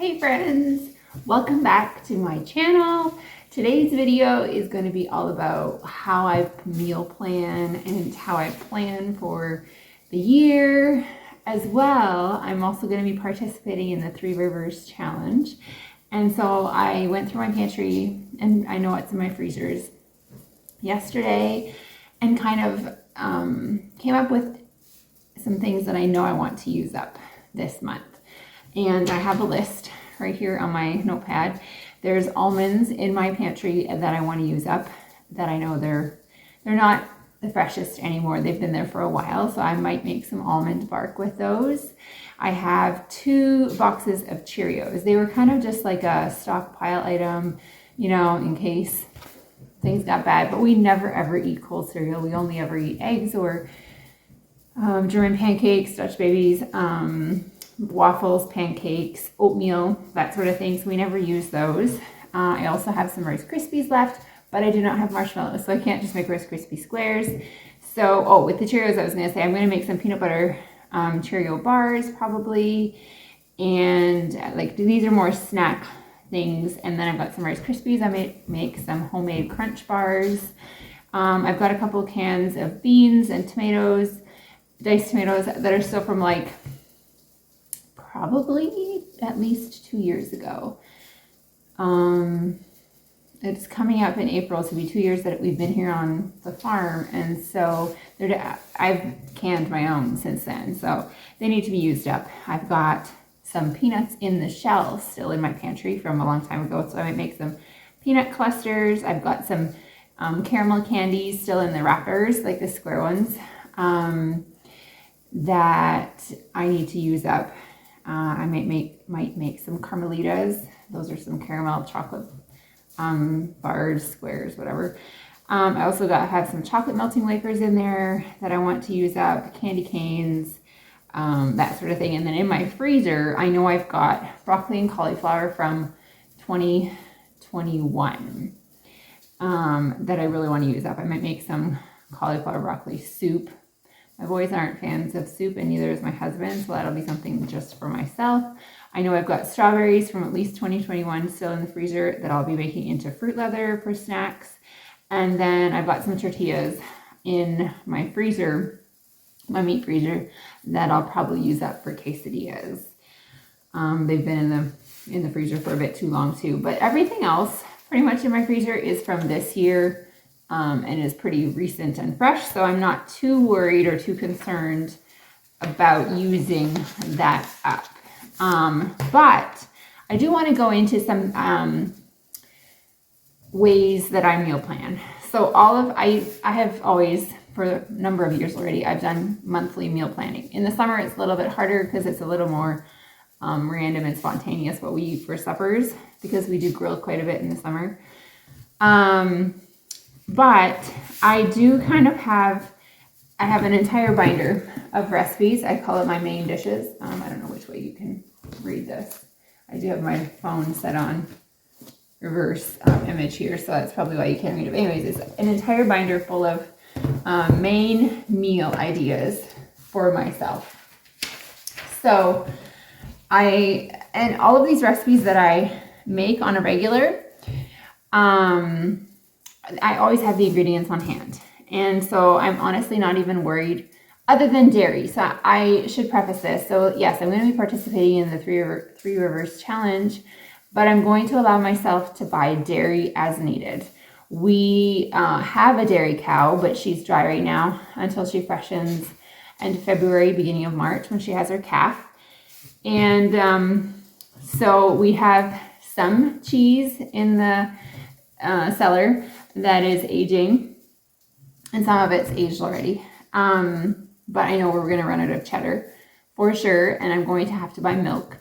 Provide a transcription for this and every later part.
Hey friends, welcome back to my channel. Today's video is going to be all about how I meal plan and how I plan for the year. As well, I'm also going to be participating in the Three Rivers Challenge. And so I went through my pantry and I know what's in my freezers yesterday and kind of came up with some things that I know I want to use up this month. And I have a list right here on my notepad. There's almonds in my pantry that I want to use up, that I know they're not the freshest anymore. They've been there for a while, so I might make some almond bark with those. I have 2 boxes of Cheerios. They were kind of just like a stockpile item, you know, in case things got bad, but we never ever eat cold cereal. We only ever eat eggs or German pancakes, Dutch babies, waffles, pancakes, oatmeal, that sort of thing. So we never use those. I also have some Rice Krispies left, but I do not have marshmallows, so I can't just make Rice Krispie squares. So, with the Cheerios, I was going to say I'm going to make some peanut butter Cheerio bars probably. And like these are more snack things. And then I've got some Rice Krispies. I may make some homemade crunch bars. I've got a couple cans of beans and tomatoes, diced tomatoes that are still from like probably at least 2 years ago. It's coming up in April to be 2 years that we've been here on the farm, and so I've canned my own since then, so they need to be used up. I've got some peanuts in the shell still in my pantry from a long time ago, so I might make some peanut clusters. I've got some caramel candies still in the wrappers, like the square ones, that I need to use up. I might make some Carmelitas. Those are some caramel chocolate bars, squares, whatever. I also have some chocolate melting wafers in there that I want to use up, candy canes, that sort of thing. And then in my freezer, I know I've got broccoli and cauliflower from 2021 that I really want to use up. I might make some cauliflower broccoli soup. My boys aren't fans of soup, and neither is my husband, so that'll be something just for myself. I know I've got strawberries from at least 2021 still in the freezer that I'll be making into fruit leather for snacks. And then I've got some tortillas in my freezer, my meat freezer, that I'll probably use up for quesadillas. They've been in the freezer for a bit too long too, but everything else pretty much in my freezer is from this year. And is pretty recent and fresh, so I'm not too worried or too concerned about using that up. But I do want to go into some ways that I meal plan. So I have always, for a number of years already, I've done monthly meal planning. In the summer, it's a little bit harder because it's a little more random and spontaneous what we eat for suppers, because we do grill quite a bit in the summer. But I do kind of I have an entire binder of recipes. I call it my main dishes. I don't know which way you can read this. I do have my phone set on reverse image here, so that's probably why you can't read it. But anyways, it's an entire binder full of main meal ideas for myself. So and all of these recipes that I make on a regular, I always have the ingredients on hand. And so I'm honestly not even worried, other than dairy. So I should preface this. So yes, I'm going to be participating in the Three Rivers Challenge, but I'm going to allow myself to buy dairy as needed. We have a dairy cow, but she's dry right now until she freshens end of February, beginning of March, when she has her calf. And so we have some cheese in the cellar that is aging, and some of it's aged already. But I know we're going to run out of cheddar for sure, and I'm going to have to buy milk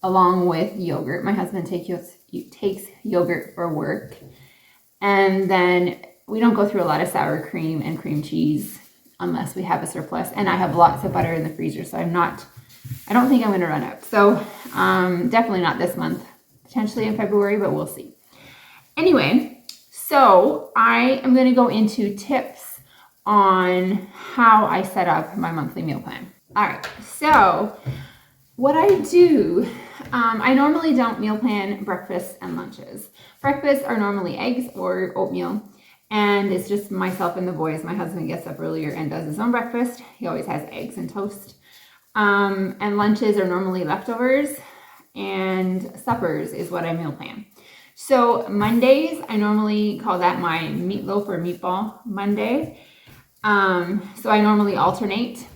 along with yogurt. My husband takes yogurt for work, and then we don't go through a lot of sour cream and cream cheese unless we have a surplus. And I have lots of butter in the freezer, so I don't think I'm going to run out. So definitely not this month, potentially in February, but we'll see. Anyway, so I am going to go into tips on how I set up my monthly meal plan. All right, so what I do, I normally don't meal plan breakfasts and lunches. Breakfasts are normally eggs or oatmeal, and it's just myself and the boys. My husband gets up earlier and does his own breakfast. He always has eggs and toast. And lunches are normally leftovers, and suppers is what I meal plan. So Mondays, I normally call that my meatloaf or meatball Monday. So I normally alternate.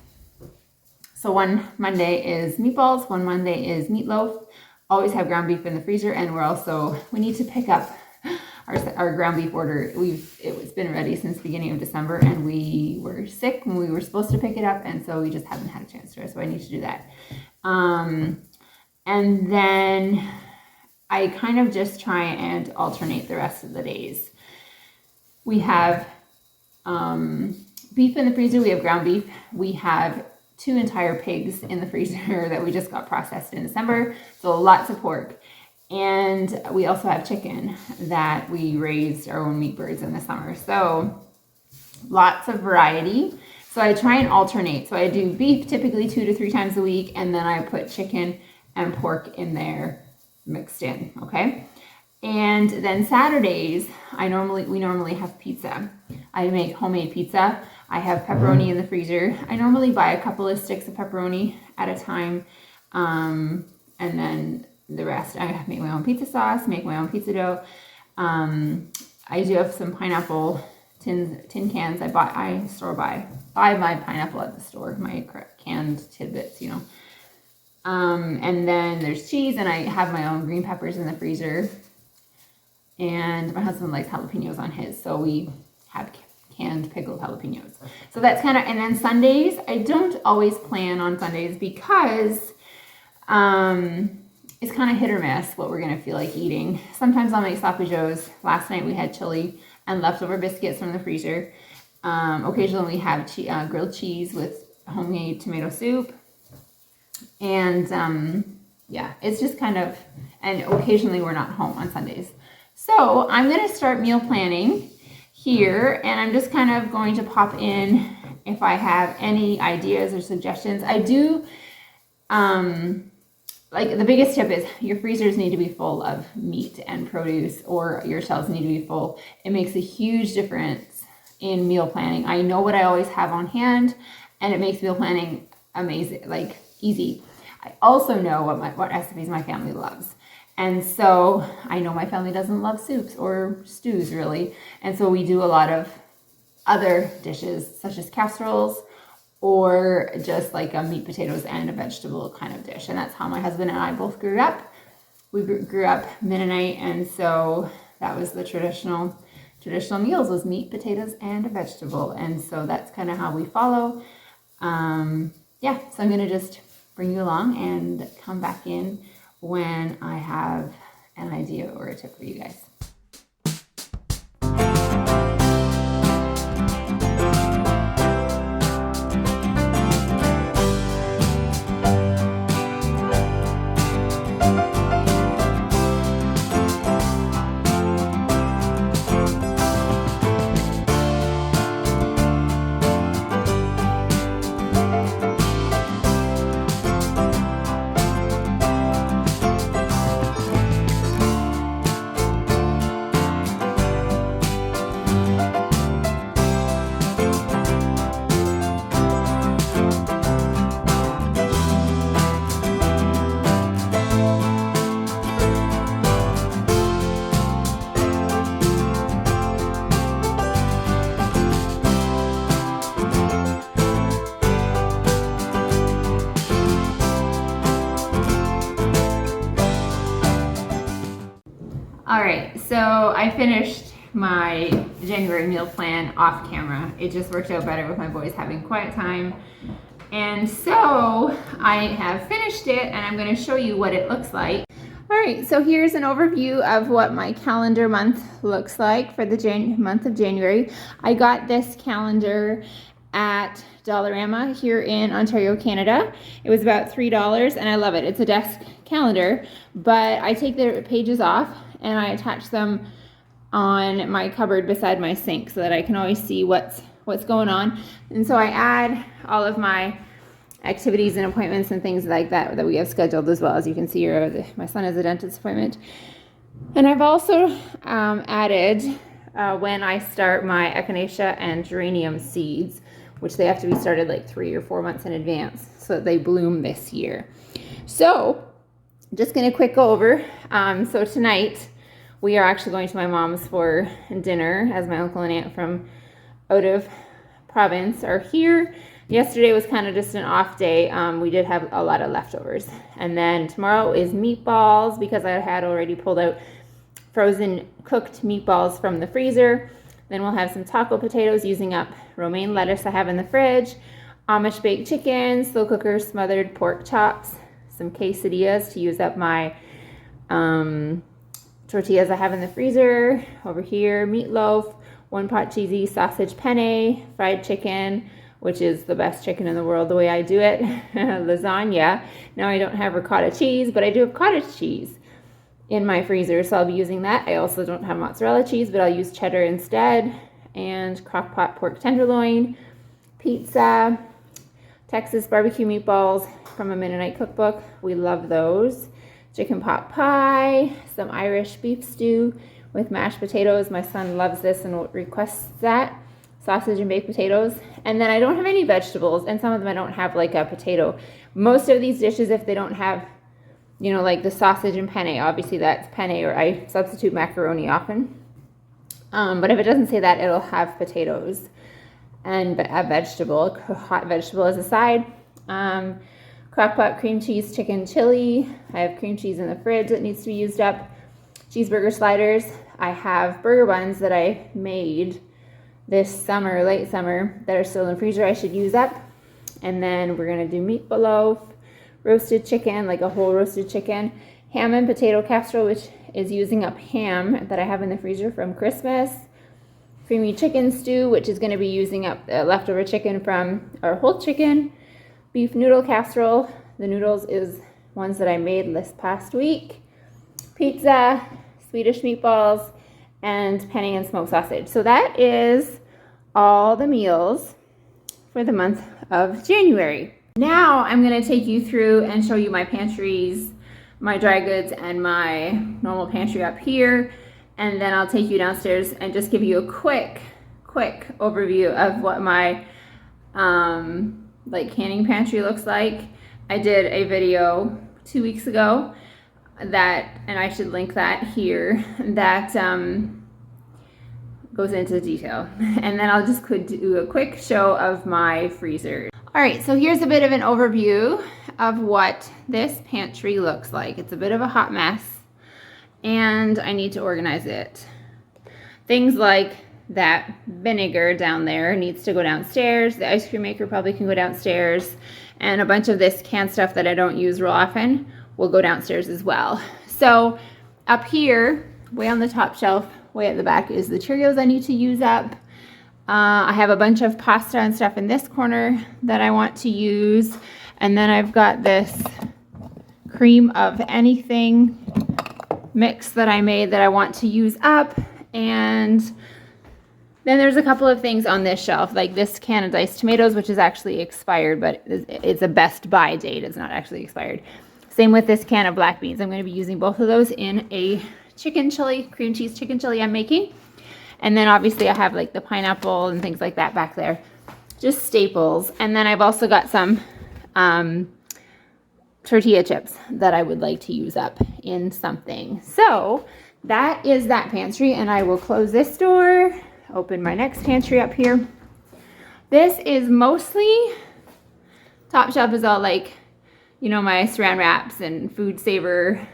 So one Monday is meatballs, one Monday is meatloaf. Always have ground beef in the freezer, and we need to pick up our ground beef order. It's been ready since the beginning of December, and we were sick when we were supposed to pick it up, and so we just haven't had a chance to, so I need to do that. And then I kind of just try and alternate the rest of the days. We have beef in the freezer, we have ground beef, we have 2 entire pigs in the freezer that we just got processed in December, so lots of pork. And we also have chicken that we raised our own meat birds in the summer, so lots of variety. So I try and alternate. So I do beef typically 2 to 3 times a week, and then I put chicken and pork in there mixed in, okay? And then Saturdays, we normally have pizza. I make homemade pizza. I have pepperoni in the freezer. I normally buy a couple of sticks of pepperoni at a time, and then the rest, I make my own pizza sauce, make my own pizza dough. I do have some pineapple tin cans. I buy my pineapple at the store, my canned tidbits, you know. And then there's cheese, and I have my own green peppers in the freezer. And my husband likes jalapenos on his, so we have canned pickled jalapenos. So that's kind of, and then Sundays, I don't always plan on Sundays because it's kind of hit or miss what we're gonna feel like eating. Sometimes I'll make sloppy joes. Last night we had chili and leftover biscuits from the freezer. Occasionally we have grilled cheese with homemade tomato soup. And yeah, it's just kind of, and occasionally we're not home on Sundays. So I'm gonna start meal planning here, and I'm just kind of going to pop in if I have any ideas or suggestions. I do, like the biggest tip is your freezers need to be full of meat and produce, or your shelves need to be full. It makes a huge difference in meal planning. I know what I always have on hand, and it makes meal planning amazing, like easy. I also know what recipes my family loves. And so I know my family doesn't love soups or stews really. And so we do a lot of other dishes such as casseroles, or just like a meat, potatoes, and a vegetable kind of dish. And that's how my husband and I both grew up. We grew up Mennonite, and so that was the traditional meals was meat, potatoes, and a vegetable. And so that's kind of how we follow. Yeah, so I'm gonna just bring you along and come back in when I have an idea or a tip for you guys. All right, so I finished my January meal plan off camera. It just worked out better with my boys having quiet time. And so I have finished it, and I'm going to show you what it looks like. All right, so here's an overview of what my calendar month looks like for the month of January. I got this calendar at Dollarama here in Ontario, Canada. It was about $3, and I love it. It's a desk calendar, but I take the pages off and I attach them on my cupboard beside my sink so that I can always see what's going on. And so I add all of my activities and appointments and things like that that we have scheduled as well. As you can see here, my son has a dentist appointment. And I've also added when I start my echinacea and geranium seeds, which they have to be started like 3 or 4 months in advance so that they bloom this year. So just going to quick go over. So tonight we are actually going to my mom's for dinner, as my uncle and aunt from out of province are here. Yesterday was kind of just an off day. We did have a lot of leftovers. And then tomorrow is meatballs, because I had already pulled out frozen cooked meatballs from the freezer. Then we'll have some taco potatoes using up romaine lettuce I have in the fridge, Amish baked chicken, slow cooker smothered pork chops, some quesadillas to use up my tortillas I have in the freezer. Over here, meatloaf, one pot cheesy sausage penne, fried chicken, which is the best chicken in the world the way I do it, lasagna. Now I don't have ricotta cheese, but I do have cottage cheese in my freezer, so I'll be using that. I also don't have mozzarella cheese, but I'll use cheddar instead. And crock pot pork tenderloin, pizza, Texas barbecue meatballs from a Mennonite cookbook. We love those. Chicken pot pie, some Irish beef stew with mashed potatoes. My son loves this and requests that. Sausage and baked potatoes. And then I don't have any vegetables, and some of them I don't have like a potato. Most of these dishes, if they don't have, you know, like the sausage and penne, obviously that's penne, or I substitute macaroni often. But if it doesn't say that, it'll have potatoes and a vegetable, a hot vegetable as a side. Crock-pot cream cheese chicken chili. I have cream cheese in the fridge that needs to be used up. Cheeseburger sliders. I have burger buns that I made this summer, late summer, that are still in the freezer I should use up. And then we're going to do meatloaf, roasted chicken, like a whole roasted chicken, ham and potato casserole, which is using up ham that I have in the freezer from Christmas, creamy chicken stew, which is going to be using up leftover chicken from our whole chicken, beef noodle casserole. The noodles is ones that I made this past week, pizza, Swedish meatballs, and penne and smoked sausage. So that is all the meals for the month of January. Now I'm going to take you through and show you my pantries, my dry goods, and my normal pantry up here. And then I'll take you downstairs and just give you a quick overview of what my like canning pantry looks like. I did a video 2 weeks ago that, and I should link that here, that goes into detail. And then I'll just do a quick show of my freezer. All right, so here's a bit of an overview of what this pantry looks like. It's a bit of a hot mess, and I need to organize it. Things like that vinegar down there needs to go downstairs. The ice cream maker probably can go downstairs. And a bunch of this canned stuff that I don't use real often will go downstairs as well. So up here, way on the top shelf, way at the back, is the Cheerios I need to use up. I have a bunch of pasta and stuff in this corner that I want to use. And then I've got this cream of anything mix that I made that I want to use up. And then there's a couple of things on this shelf, like this can of diced tomatoes, which is actually expired, but it's a best buy date. It's not actually expired. Same with this can of black beans. I'm going to be using both of those in a chicken chili, cream cheese chicken chili I'm making. And then obviously I have like the pineapple and things like that back there, just staples. And then I've also got some tortilla chips that I would like to use up in something. So that is that pantry, and I will close this door, open my next pantry up here. This is mostly, top shelf is all like, you know, my saran wraps and food saver,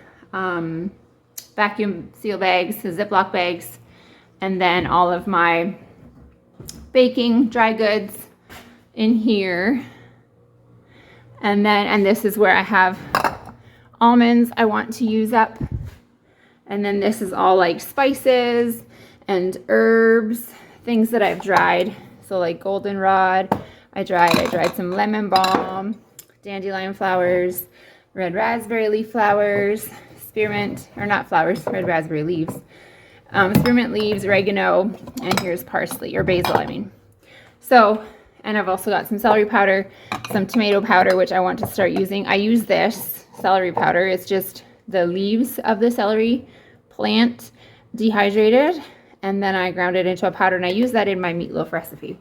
vacuum seal bags, Ziploc bags, and then all of my baking dry goods in here. And this is where I have almonds I want to use up. And then this is all like spices and herbs, things that I've dried. So like goldenrod, I dried some lemon balm, dandelion flowers, red raspberry leaf flowers, spearmint, or not flowers, red raspberry leaves, spearmint leaves, oregano, and here's parsley, or basil, I mean. So And I've also got some celery powder, some tomato powder, which I want to start using. I use this celery powder. It's just the leaves of the celery plant dehydrated, and then I ground it into a powder, and I use that in my meatloaf recipe.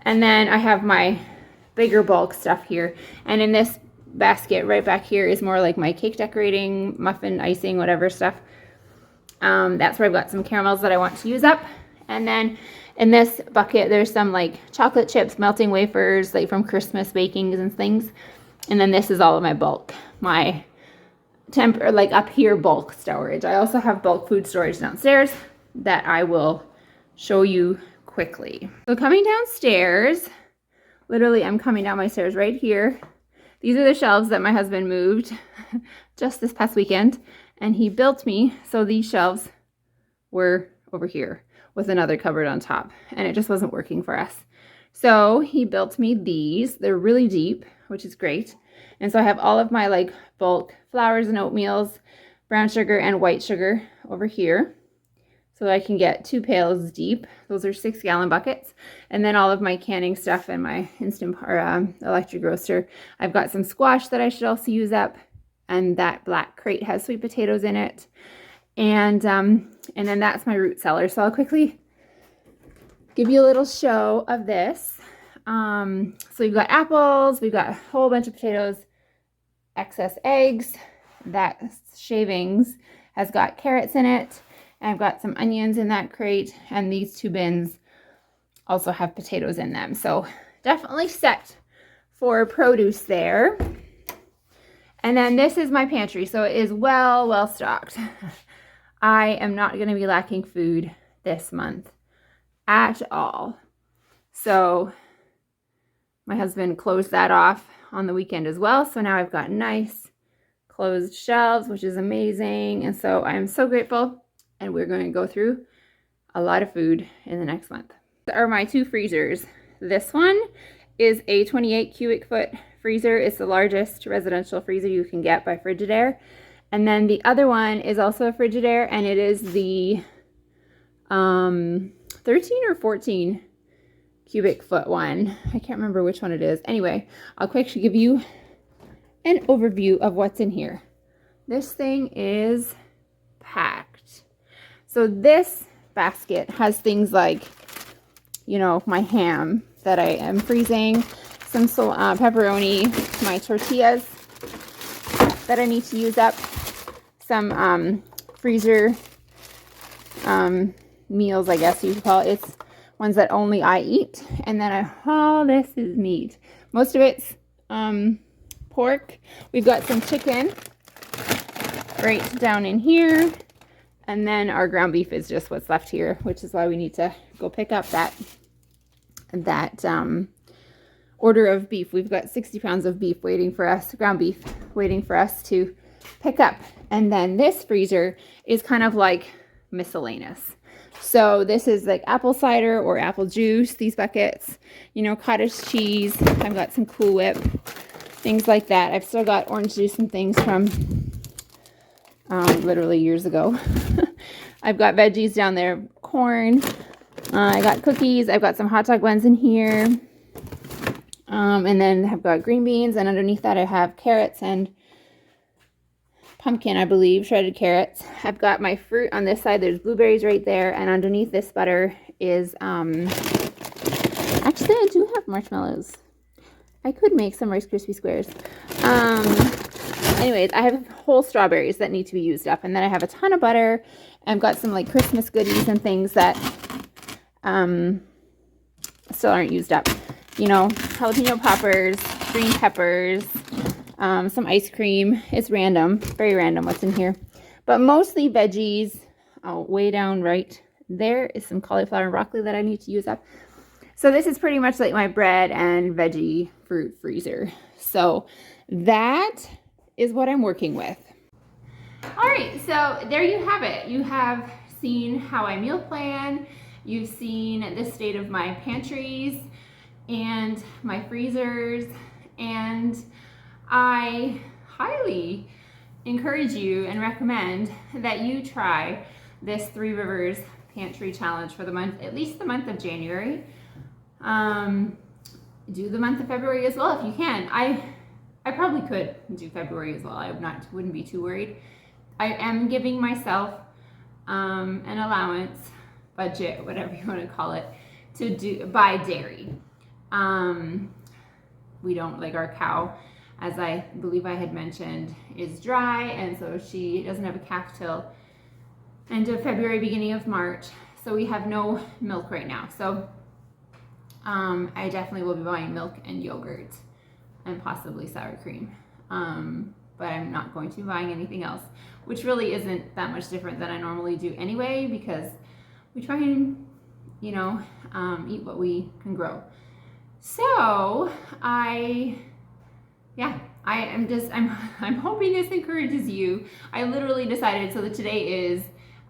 And then I have my bigger bulk stuff here, and in this basket right back here is more like my cake decorating, muffin icing, whatever stuff. That's where I've got some caramels that I want to use up. And then in this bucket there's some like chocolate chips, melting wafers, like from Christmas bakings and things. And then this is all of my bulk, my like up here bulk storage. I also have bulk food storage downstairs that I will show you quickly. So coming downstairs, literally I'm coming down my stairs right here. These are the shelves that my husband moved just this past weekend, and he built me so these shelves were over here with another cupboard on top, and it just wasn't working for us. So he built me these. They're really deep, which is great. And so I have all of my like bulk flours and oatmeals, brown sugar and white sugar over here. So I can get 2 pails deep. Those are 6-gallon buckets. And then all of my canning stuff and my instant electric roaster. I've got some squash that I should also use up. And that black crate has sweet potatoes in it. And then that's my root cellar. So I'll quickly give you a little show of this. So we've got apples, we've got a whole bunch of potatoes, excess eggs. That shavings has got carrots in it. I've got some onions in that crate, and these 2 bins also have potatoes in them. So definitely set for produce there. And then this is my pantry. So it is well stocked. I am not going to be lacking food this month at all. So my husband closed that off on the weekend as well. So now I've got nice closed shelves, which is amazing. And so I'm so grateful. And we're going to go through a lot of food in the next month. These are my 2 freezers. This one is a 28 cubic foot freezer. It's the largest residential freezer you can get by Frigidaire. And then the other one is also a Frigidaire, and it is the 13 or 14 cubic foot one. I can't remember which one it is. Anyway, I'll quickly give you an overview of what's in here. This thing is packed. So this basket has things like, you know, my ham that I am freezing, some pepperoni, my tortillas that I need to use up, some freezer meals, I guess you could call it. It's ones that only I eat. And then all this is meat. Most of it's pork. We've got some chicken right down in here. And then our ground beef is just what's left here, which is why we need to go pick up that order of beef. We've got 60 pounds of beef waiting for us, ground beef waiting for us to pick up. And then this freezer is kind of like miscellaneous. So this is like apple cider or apple juice, these buckets, you know, cottage cheese. I've got some Cool Whip, things like that. I've still got orange juice and things from literally years ago. I've got veggies down there, corn. I got cookies. I've got some hot dog buns in here. And then I've got green beans, and underneath that I have carrots and pumpkin, I believe, shredded carrots. I've got my fruit on this side. There's blueberries right there, and underneath this butter is actually I do have marshmallows. I could make some Rice Krispie squares. Anyways, I have whole strawberries that need to be used up, and then I have a ton of butter. I've got some like Christmas goodies and things that still aren't used up. You know, jalapeno poppers, green peppers, some ice cream. It's random, very random what's in here. But mostly veggies. Oh, way down right there is some cauliflower and broccoli that I need to use up. So this is pretty much like my bread and veggie fruit freezer. So that is what I'm working with. All right, so there you have it. You have seen how I meal plan. You've seen the state of my pantries and my freezers, and I highly encourage you and recommend that you try this Three Rivers Pantry Challenge for the month, at least the month of January. do the month of February as well if you can. I probably could do February as well. Wouldn't be too worried. I am giving myself an allowance, budget, whatever you want to call it, to buy dairy. We don't, like, our cow, as I believe I had mentioned, is dry, and so she doesn't have a calf till end of February, beginning of March. So we have no milk right now. So I definitely will be buying milk and yogurt and possibly sour cream. But I'm not going to be buying anything else, which really isn't that much different than I normally do anyway, because we try and, you know, eat what we can grow. So I'm hoping this encourages you. I literally decided, so that today is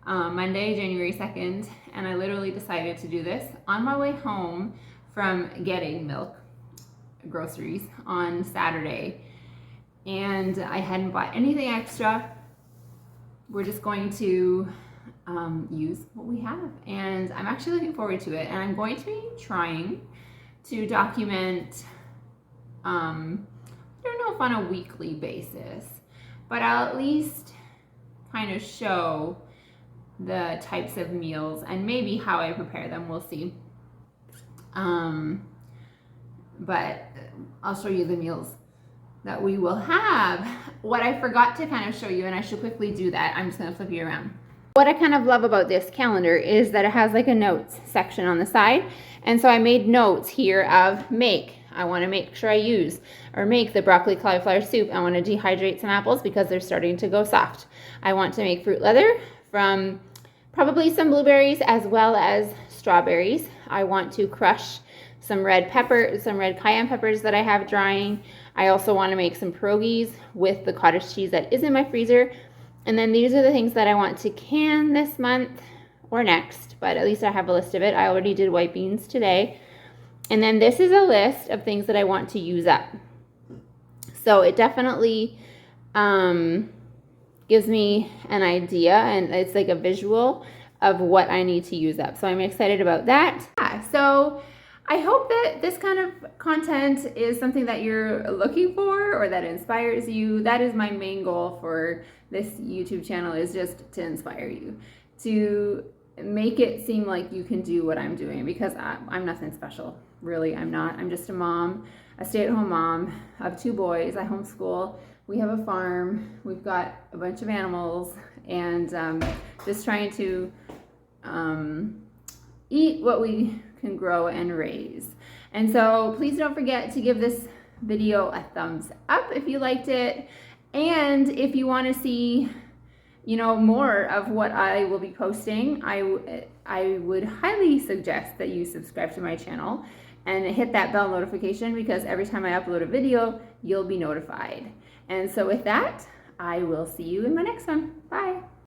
Monday, January 2nd, and I literally decided to do this on my way home from getting milk, groceries on Saturday, and I hadn't bought anything extra. We're just going to use what we have, and I'm actually looking forward to it, and I'm going to be trying to document, I don't know if on a weekly basis, but I'll at least kind of show the types of meals and maybe how I prepare them. We'll see. But I'll show you the meals that we will have. What I forgot to kind of show you, and I should quickly do that, I'm just going to flip you around. What I kind of love about this calendar is that it has like a notes section on the side. And so I made notes here of make. I want to make sure I use or make the broccoli cauliflower soup. I want to dehydrate some apples because they're starting to go soft. I want to make fruit leather from probably some blueberries as well as strawberries. I want to crush some red cayenne peppers that I have drying. I also want to make some pierogies with the cottage cheese that is in my freezer. And then these are the things that I want to can this month or next, but at least I have a list of it. I already did white beans today. And then this is a list of things that I want to use up. So it definitely gives me an idea, and it's like a visual of what I need to use up. So I'm excited about that. Yeah, so I hope that this kind of content is something that you're looking for or that inspires you. That is my main goal for this YouTube channel, is just to inspire you, to make it seem like you can do what I'm doing, because I'm nothing special. Really, I'm not. I'm just a mom, a stay-at-home mom of 2 boys. I homeschool. We have a farm. We've got a bunch of animals, and just trying to eat what we can grow and raise. And so please don't forget to give this video a thumbs up if you liked it. And if you want to see, you know, more of what I will be posting, I would highly suggest that you subscribe to my channel and hit that bell notification, because every time I upload a video, you'll be notified. And so with that, I will see you in my next one. Bye.